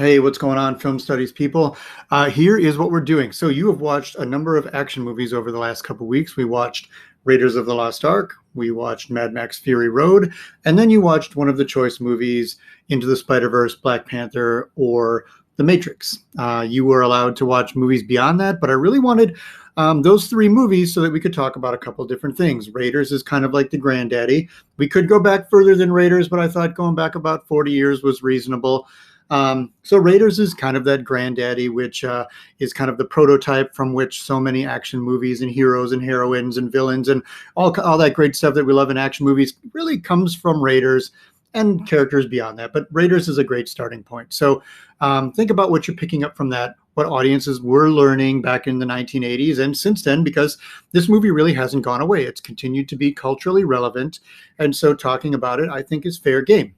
Hey, what's going on, film studies people? Here is what we're doing. So you have watched a number of action movies over the last couple weeks. We watched Raiders of the Lost Ark, we watched Mad Max Fury Road, and then you watched one of the choice movies, Into the Spider-Verse, Black Panther, or The Matrix. You were allowed to watch movies beyond that, but I really wanted those three movies so that we could talk about a couple different things. Raiders is kind of like the granddaddy. We could go back further than Raiders, but I thought going back about 40 years was reasonable. So Raiders is kind of that granddaddy, which is kind of the prototype from which so many action movies and heroes and heroines and villains and all that great stuff that we love in action movies really comes from Raiders and characters beyond that. But Raiders is a great starting point. So think about what you're picking up from that, what audiences were learning back in the 1980s and since then, because this movie really hasn't gone away. It's continued to be culturally relevant. And so talking about it, I think, is fair game.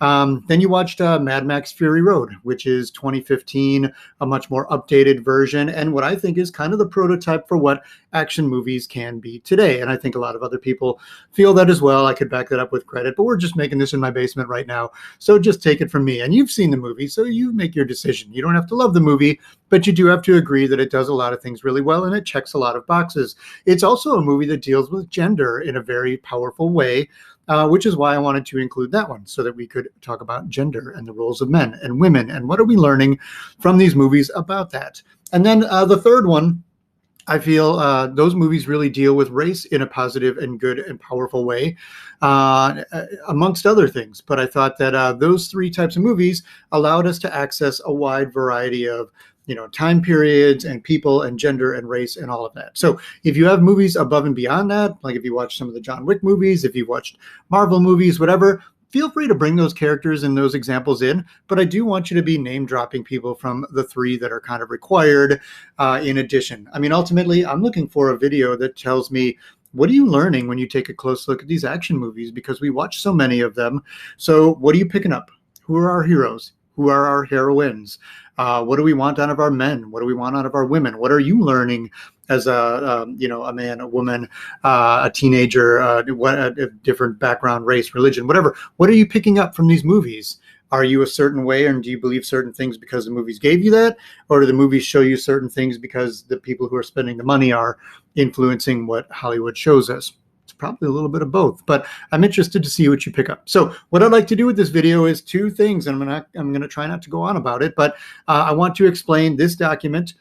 Then you watched Mad Max Fury Road, which is 2015, a much more updated version, and what I think is kind of the prototype for what action movies can be today. And I think a lot of other people feel that as well. I could back that up with credit, but we're just making this in my basement right now. So just take it from me. And you've seen the movie, so you make your decision. You don't have to love the movie, but you do have to agree that it does a lot of things really well and it checks a lot of boxes. It's also a movie that deals with gender in a very powerful way. Which is why I wanted to include that one so that we could talk about gender and the roles of men and women and what are we learning from these movies about that. And then the third one, I feel those movies really deal with race in a positive and good and powerful way, amongst other things. But I thought that those three types of movies allowed us to access a wide variety of time periods and people and gender and race and all of that. So if you have movies above and beyond that, like if you watch some of the John Wick movies, if you watched Marvel movies, whatever, feel free to bring those characters and those examples in. But I do want you to be name dropping people from the three that are kind of required in addition. I mean, ultimately, I'm looking for a video that tells me, what are you learning when you take a close look at these action movies? Because we watch so many of them. So what are you picking up? Who are our heroes? Who are our heroines? What do we want out of our men? What do we want out of our women? What are you learning as a man, a woman, a teenager, a different background, race, religion, whatever? What are you picking up from these movies? Are you a certain way, and do you believe certain things because the movies gave you that, or do the movies show you certain things because the people who are spending the money are influencing what Hollywood shows us? Probably a little bit of both, but I'm interested to see what you pick up. So what I'd like to do with this video is two things, and I'm going to try not to go on about it, but I want to explain this document,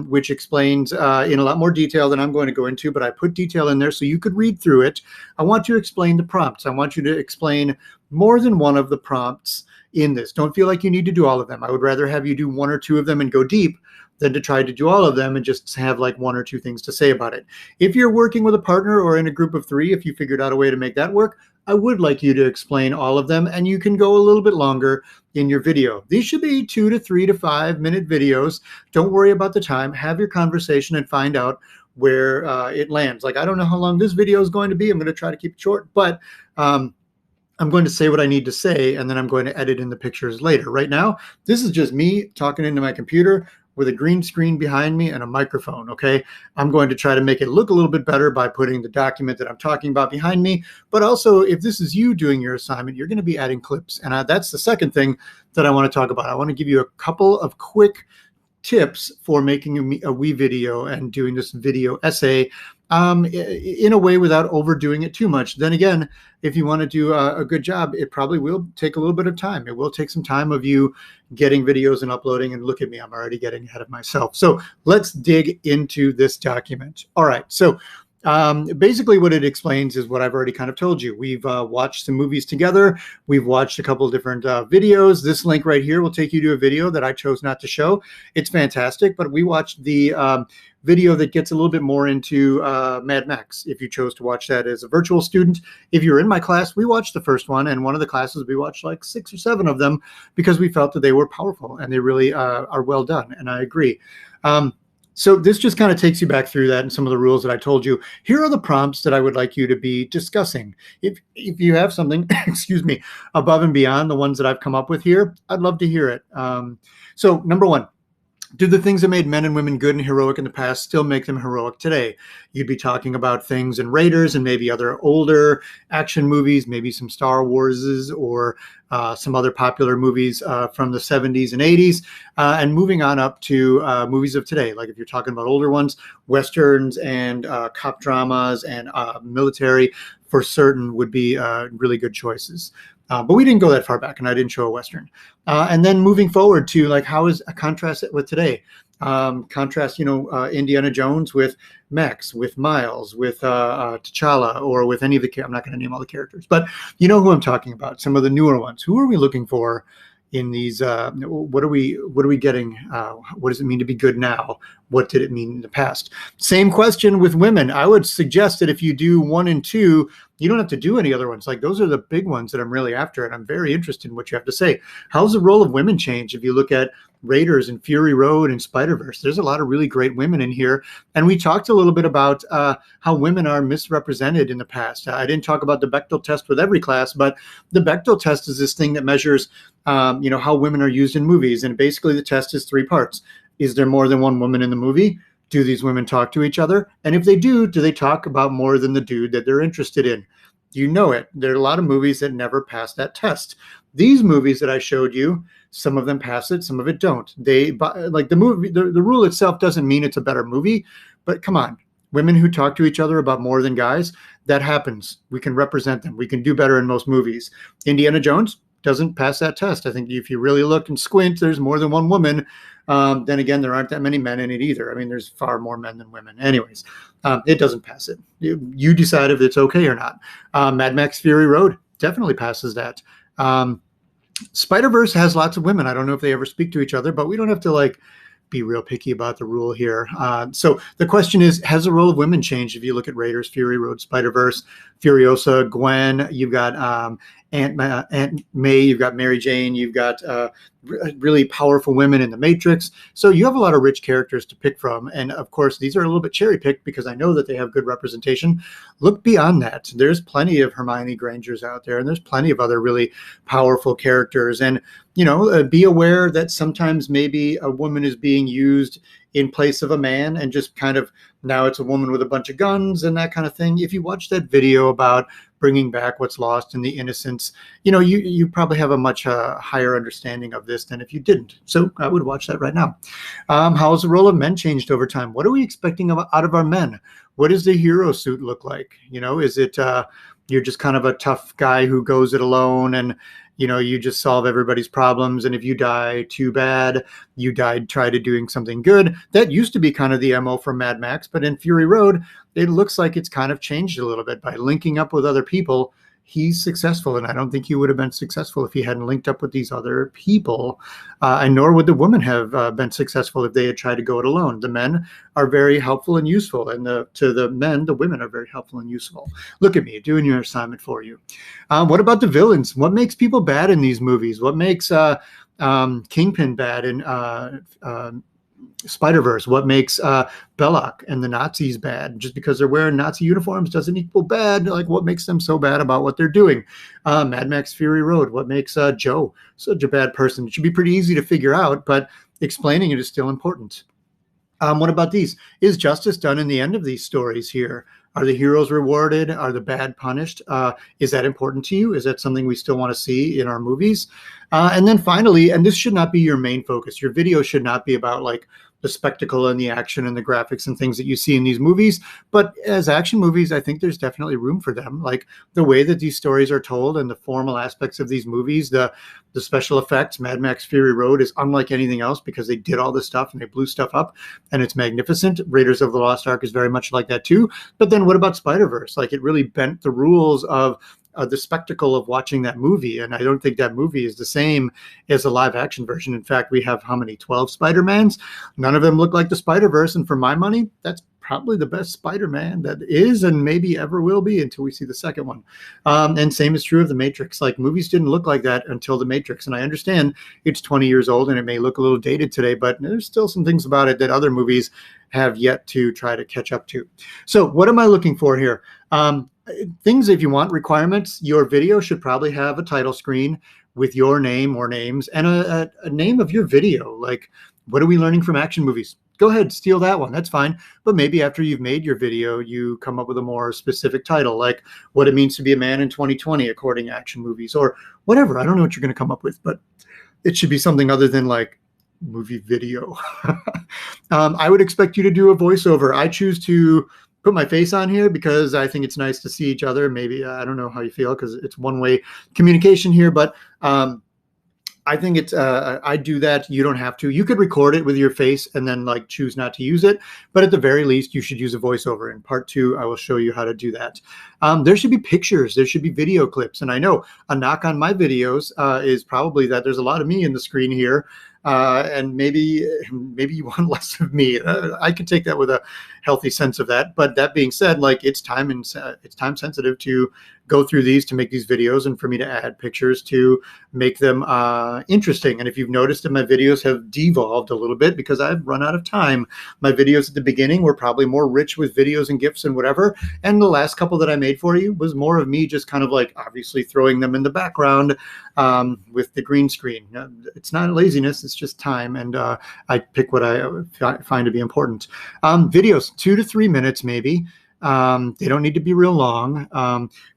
which explains in a lot more detail than I'm going to go into, but I put detail in there so you could read through it. I want to explain the prompts. I want you to explain more than one of the prompts in this. Don't feel like you need to do all of them. I would rather have you do one or two of them and go deep than to try to do all of them and just have like one or two things to say about it. If you're working with a partner or in a group of three, if you figured out a way to make that work, I would like you to explain all of them, and you can go a little bit longer in your video. These should be 2 to 3 to 5 minute videos. Don't worry about the time. Have your conversation and find out where it lands. Like, I don't know how long this video is going to be. I'm going to try to keep it short, but I'm going to say what I need to say, and then I'm going to edit in the pictures later. Right now, this is just me talking into my computer with a green screen behind me and a microphone, okay? I'm going to try to make it look a little bit better by putting the document that I'm talking about behind me, but also if this is you doing your assignment, you're gonna be adding clips, and that's the second thing that I wanna talk about. I wanna give you a couple of quick tips for making a wee video and doing this video essay in a way without overdoing it too much. Then again, if you want to do a good job, it probably will take a little bit of time. It will take some time of you getting videos and uploading, and look at me, I'm already getting ahead of myself. So let's dig into this document. All right, so basically what it explains is what I've already kind of told you. We've watched some movies together. We've watched a couple of different videos. This link right here will take you to a video that I chose not to show. It's fantastic, but we watched the video that gets a little bit more into Mad Max, if you chose to watch that as a virtual student. If you're in my class, we watched the first one, and one of the classes we watched like 6 or 7 of them because we felt that they were powerful and they really are well done, and I agree. So this just kind of takes you back through that and some of the rules that I told you. Here are the prompts that I would like you to be discussing. If you have something, excuse me, above and beyond the ones that I've come up with here, I'd love to hear it. So number one, Do the things that made men and women good and heroic in the past still make them heroic today? You'd be talking about things in Raiders and maybe other older action movies, maybe some Star Warses or some other popular movies from the 70s and 80s, and moving on up to movies of today. Like if you're talking about older ones, Westerns and cop dramas and military for certain would be really good choices. But we didn't go that far back, and I didn't show a Western. And then moving forward to like, how is a contrast it with today? Contrast, Indiana Jones with Max, with Miles, with T'Challa, or with any of the. I'm not going to name all the characters, but you know who I'm talking about. Some of the newer ones. Who are we looking for in these? What are we getting? What does it mean to be good now? What did it mean in the past? Same question with women. I would suggest that if you do 1 and 2, you don't have to do any other ones. Like those are the big ones that I'm really after, and I'm very interested in what you have to say. How's the role of women change if you look at Raiders and Fury Road and Spider-Verse? There's a lot of really great women in here, and we talked a little bit about how women are misrepresented in the past. I didn't talk about the Bechdel test with every class, but the Bechdel test is this thing that measures, how women are used in movies, and basically the test is 3 parts. Is there more than one woman in the movie? Do these women talk to each other? And if they do they talk about more than the dude that they're interested in? You know it. There are a lot of movies that never pass that test. These movies that I showed you, some of them pass it, some of it don't. Like the movie, the rule itself doesn't mean it's a better movie, but come on. Women who talk to each other about more than guys, that happens. We can represent them. We can do better in most movies. Indiana Jones doesn't pass that test. I think if you really look and squint, there's more than one woman. Then again, there aren't that many men in it either. I mean, there's far more men than women. Anyways, it doesn't pass it. You decide if it's okay or not. Mad Max Fury Road definitely passes that. Spider-Verse has lots of women. I don't know if they ever speak to each other, but we don't have to be real picky about the rule here. So the question is, has the role of women changed? If you look at Raiders, Fury Road, Spider-Verse, Furiosa, Gwen, you've got Aunt May, you've got Mary Jane, you've got really powerful women in the Matrix. So you have a lot of rich characters to pick from. And of course, these are a little bit cherry picked because I know that they have good representation. Look beyond that. There's plenty of Hermione Grangers out there, and there's plenty of other really powerful characters. And, be aware that sometimes maybe a woman is being used in place of a man, and just kind of now it's a woman with a bunch of guns and that kind of thing. If you watch that video about bringing back what's lost in the innocence, you probably have a much higher understanding of this than if you didn't. So I would watch that right now. How has the role of men changed over time? What are we expecting out of our men? What does the hero suit look like? Is it you're just kind of a tough guy who goes it alone, and you just solve everybody's problems, and if you die, too bad. You died try to doing something good. That used to be kind of the MO from Mad Max, but in Fury Road, it looks like it's kind of changed a little bit. By linking up with other people, he's successful, and I don't think he would have been successful if he hadn't linked up with these other people, and nor would the women have been successful if they had tried to go it alone. The men are very helpful and useful, and to the men, the women are very helpful and useful. Look at me doing your assignment for you. What about the villains? What makes people bad in these movies? What makes Kingpin bad in Spider-Verse? What makes Belloc and the Nazis bad? Just because they're wearing Nazi uniforms doesn't equal bad. Like, what makes them so bad about what they're doing? Mad Max Fury Road, what makes Joe such a bad person? It should be pretty easy to figure out, but explaining it is still important. What about these? Is justice done in the end of these stories here? Are the heroes rewarded? Are the bad punished? Is that important to you? Is that something we still want to see in our movies? And then finally, and this should not be your main focus. Your video should not be about the spectacle and the action and the graphics and things that you see in these movies. But as action movies, I think there's definitely room for them. Like the way that these stories are told and the formal aspects of these movies, the special effects. Mad Max Fury Road is unlike anything else because they did all this stuff and they blew stuff up and it's magnificent. Raiders of the Lost Ark is very much like that too. But then what about Spider-Verse? Like it really bent the rules of the spectacle of watching that movie. And I don't think that movie is the same as a live action version. In fact, we have how many? 12 Spider-Mans? None of them look like the Spider-Verse. And for my money, that's probably the best Spider-Man that is and maybe ever will be until we see the second one. And same is true of The Matrix. Like movies didn't look like that until The Matrix. And I understand it's 20 years old and it may look a little dated today, but there's still some things about it that other movies have yet to try to catch up to. So what am I looking for here? Things, if you want requirements, your video should probably have a title screen with your name or names and a name of your video. Like what are we learning from action movies? Go ahead, steal that one. That's fine. But maybe after you've made your video, you come up with a more specific title, like what it means to be a man in 2020, according to action movies, or whatever. I don't know what you're going to come up with, but it should be something other than like movie video. I would expect you to do a voiceover. I choose to put my face on here because I think it's nice to see each other. Maybe, I don't know how you feel because it's one-way communication here, but I think it's, I do that. You don't have to. You could record it with your face and then like choose not to use it. But at the very least, you should use a voiceover. In part 2, I will show you how to do that. There should be pictures. There should be video clips. And I know a knock on my videos is probably that there's a lot of me in the screen here. And maybe you want less of me. I can take that with a healthy sense of that. But that being said, like it's time sensitive to go through these to make these videos, and for me to add pictures to make them interesting. And if you've noticed that my videos have devolved a little bit because I've run out of time. My videos at the beginning were probably more rich with videos and GIFs and whatever. And the last couple that I made for you was more of me just kind of like obviously throwing them in the background with the green screen. It's not laziness, it's just time. And I pick what I find to be important. Videos, 2 to 3 minutes maybe. They don't need to be real long,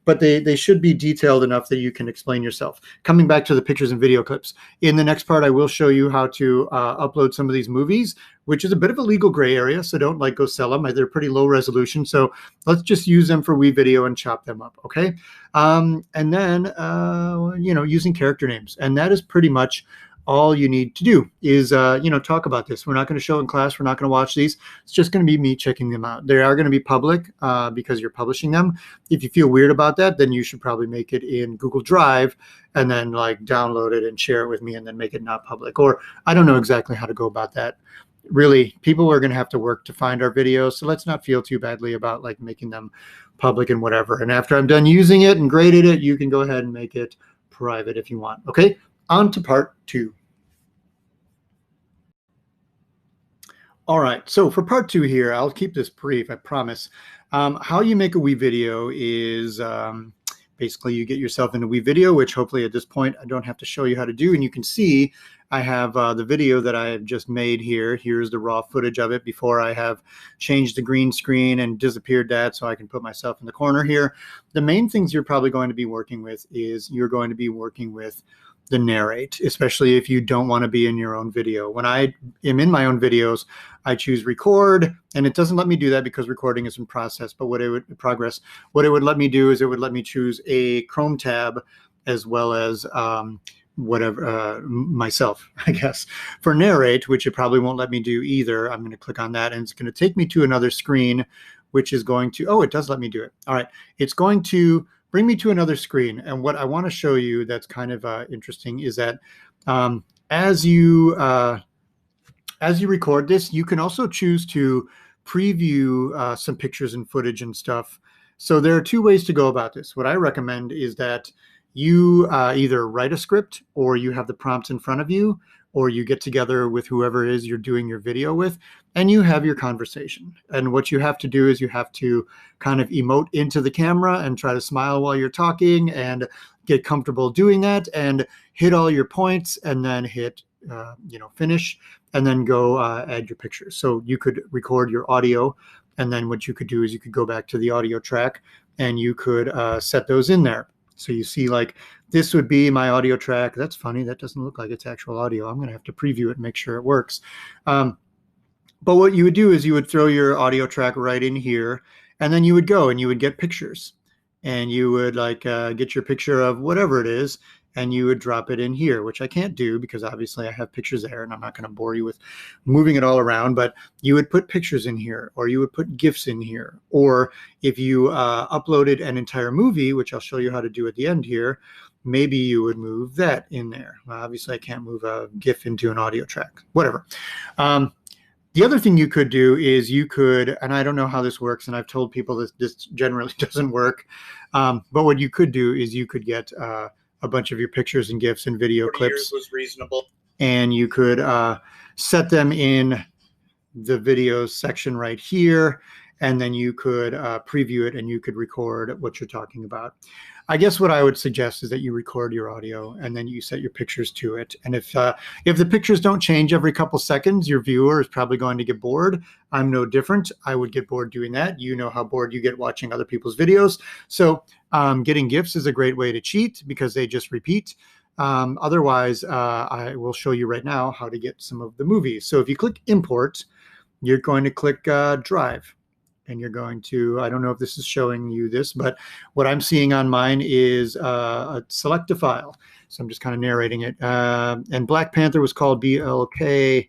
but they should be detailed enough that you can explain yourself. Coming back to the pictures and video clips, in the next part, I will show you how to upload some of these movies, which is a bit of a legal gray area, so don't like go sell them. They're pretty low resolution, so let's just use them for WeVideo and chop them up, okay? And then, using character names, and that is pretty much all you need to do is, talk about this. We're not going to show in class. We're not going to watch these. It's just going to be me checking them out. They are going to be public because you're publishing them. If you feel weird about that, then you should probably make it in Google Drive and then like download it and share it with me and then make it not public. Or I don't know exactly how to go about that. Really, people are going to have to work to find our videos. So let's not feel too badly about like making them public and whatever. And after I'm done using it and graded it, you can go ahead and make it private if you want. Okay. On to part 2. All right, so for part 2 here, I'll keep this brief, I promise. How you make a WeVideo is basically you get yourself into WeVideo, which hopefully at this point I don't have to show you how to do. And you can see I have the video that I have just made here. Here's the raw footage of it before I have changed the green screen and disappeared that so I can put myself in the corner here. The main things you're probably going to be working with is you're going to be working with the narrate, especially if you don't want to be in your own video. When I am in my own videos, I choose record, and it doesn't let me do that because recording is in process. But what it would let me do is it would let me choose a Chrome tab as well as myself, I guess. For narrate, which it probably won't let me do either, I'm going to click on that, and it's going to take me to another screen, which is going to, oh, it does let me do it. All right, it's going to bring me to another screen. And what I want to show you that's kind of interesting is that as you record this, you can also choose to preview some pictures and footage and stuff. So there are 2 ways to go about this. What I recommend is that you either write a script or you have the prompts in front of you, or you get together with whoever it is you're doing your video with, and you have your conversation. And what you have to do is you have to kind of emote into the camera and try to smile while you're talking and get comfortable doing that and hit all your points and then hit, finish, and then go add your pictures. So you could record your audio, and then what you could do is you could go back to the audio track and you could set those in there. So you see, like, this would be my audio track. That's funny. That doesn't look like it's actual audio. I'm going to have to preview it and make sure it works. But what you would do is you would throw your audio track right in here, and then you would go and you would get pictures. And you would get your picture of whatever it is, and you would drop it in here, which I can't do because obviously I have pictures there and I'm not going to bore you with moving it all around, but you would put pictures in here, or you would put GIFs in here. Or if you uploaded an entire movie, which I'll show you how to do at the end here, maybe you would move that in there. Well, obviously I can't move a GIF into an audio track, whatever. The other thing you could do is you could, and I don't know how this works, and I've told people this generally doesn't work, but what you could do is you could get a bunch of your pictures and GIFs and video clips. Was reasonable. And you could set them in the videos section right here, and then you could preview it and you could record what you're talking about. I guess what I would suggest is that you record your audio and then you set your pictures to it. And if the pictures don't change every couple seconds, your viewer is probably going to get bored. I'm no different. I would get bored doing that. You know how bored you get watching other people's videos. So getting GIFs is a great way to cheat because they just repeat. Otherwise, I will show you right now how to get some of the movies. So if you click import, you're going to click drive. And you're going to, I don't know if this is showing you this, but what I'm seeing on mine is select a file. So I'm just kind of narrating it. And Black Panther was called BLKPAN.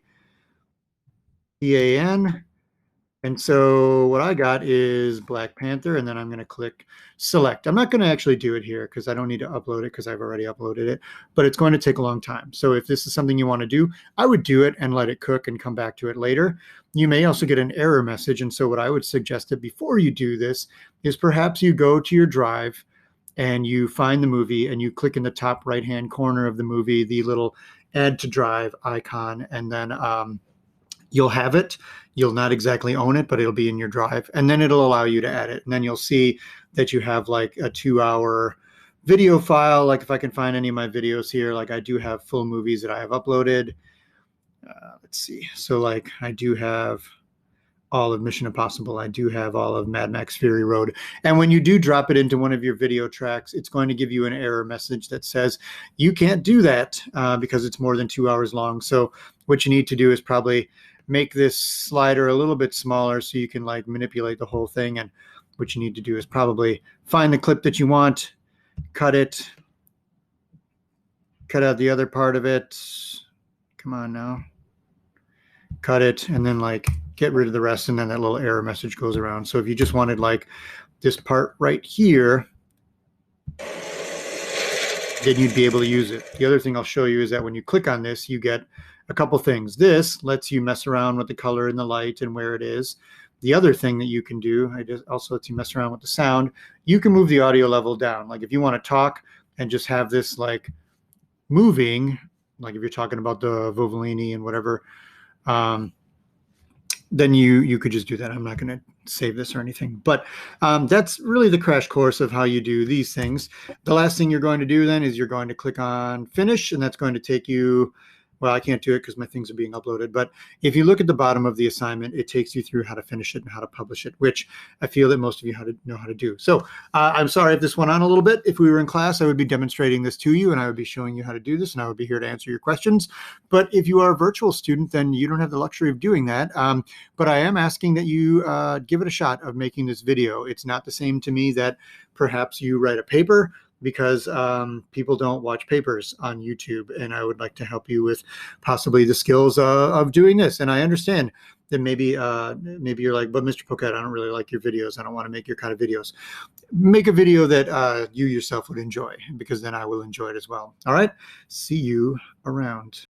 And so what I got is Black Panther, and then I'm going to click select. I'm not going to actually do it here because I don't need to upload it because I've already uploaded it, but it's going to take a long time. So if this is something you want to do, I would do it and let it cook and come back to it later. You may also get an error message. And so what I would suggest that before you do this is perhaps you go to your drive and you find the movie and you click in the top right-hand corner of the movie, the little add to drive icon, and then you'll have it. You'll not exactly own it, but it'll be in your drive. And then it'll allow you to add it. And then you'll see that you have like a 2-hour video file. Like if I can find any of my videos here, like I do have full movies that I have uploaded. Let's see. So like I do have all of Mission Impossible. I do have all of Mad Max Fury Road. And when you do drop it into one of your video tracks, it's going to give you an error message that says you can't do that because it's more than 2 hours long. So what you need to do is probably make this slider a little bit smaller so you can like manipulate the whole thing. And what you need to do is probably find the clip that you want, cut it, cut out the other part of it. Come on now. Cut it, and then like get rid of the rest, and then that little error message goes around. So if you just wanted like this part right here, then you'd be able to use it. The other thing I'll show you is that when you click on this, you get a couple things. This lets you mess around with the color and the light and where it is. The other thing that you can do, it also lets you mess around with the sound. You can move the audio level down. Like if you want to talk and just have this like moving, like if you're talking about the Vovolini and whatever, then you could just do that. I'm not going to save this or anything, but that's really the crash course of how you do these things. The last thing you're going to do then is you're going to click on finish, and that's going to take you, well, I can't do it because my things are being uploaded, but if you look at the bottom of the assignment, it takes you through how to finish it and how to publish it, which I feel that most of you know how to do. So I'm sorry if this went on a little bit. If we were in class, I would be demonstrating this to you and I would be showing you how to do this, and I would be here to answer your questions. But if you are a virtual student, then you don't have the luxury of doing that. But I am asking that you give it a shot of making this video. It's not the same to me that perhaps you write a paper, because people don't watch papers on YouTube, and I would like to help you with possibly the skills of doing this. And I understand that maybe you're like, but Mr. Poquette, I don't really like your videos. I don't want to make your kind of videos. Make a video that you yourself would enjoy, because then I will enjoy it as well. All right. See you around.